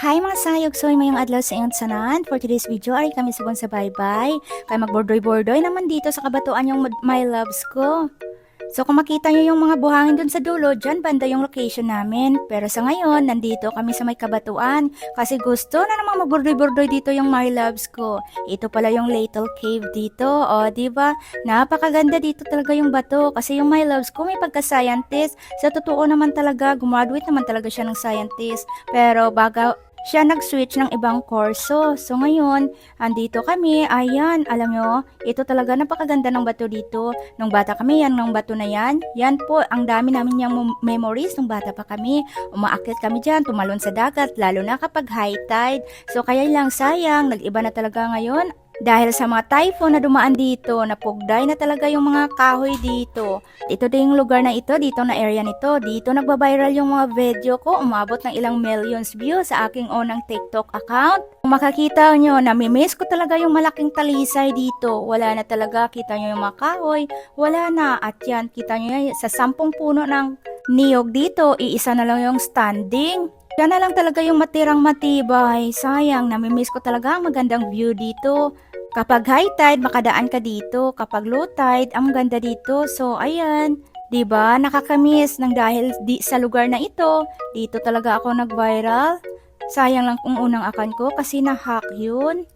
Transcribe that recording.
Hi mga sayog! So, mayong adlaw sa iyong tanan. For today's video, ay kami subong sa bye-bye. Kaya magbordoy-bordoy naman dito sa kabatuan yung my loves ko. So, kung makita nyo yung mga buhangin dun sa dulo, dyan banda yung location namin. Pero sa ngayon, nandito kami sa may kabatuan. Kasi gusto na namang magbordoy-bordoy dito yung my loves ko. Ito pala yung little cave dito. O, diba? Napakaganda dito talaga yung bato. Kasi yung my loves ko may pagka-scientist. Sa totoo naman talaga, gumraduate naman talaga siya ng scientist. Pero baga siya nag-switch ng ibang kurso. So ngayon, andito kami. Ayan, alam nyo, ito talaga napakaganda ng bato dito. Nung bata kami, yan ng bato na yan. Yan po, ang dami namin yung memories nung bata pa kami. Umaakyat kami dyan, tumalon sa dagat, lalo na kapag high tide. So kaya lang sayang, nag-iba na talaga ngayon. Dahil sa mga typhoon na dumaan dito, napugday na talaga yung mga kahoy dito. Ito din yung lugar na ito, dito na area nito. Dito nagbabiral yung mga video ko, umabot ng ilang millions views sa aking unang TikTok account. Kung makakita nyo, namimiss ko talaga yung malaking talisay dito. Wala na talaga, kita nyo yung mga kahoy, wala na. At yan, kita nyo yan, sa 10 puno ng niyog dito, iisa na lang yung standing. Yan na lang talaga yung matirang matibay. Sayang, namimiss ko talaga ang magandang view dito. Kapag high tide, makadaan ka dito. Kapag low tide, ang ganda dito. So, ayan. 'Di ba? Nakakamiss nang dahil sa lugar na ito. Dito talaga ako nag-viral. Sayang lang kung unang akan ko kasi na-hack yun.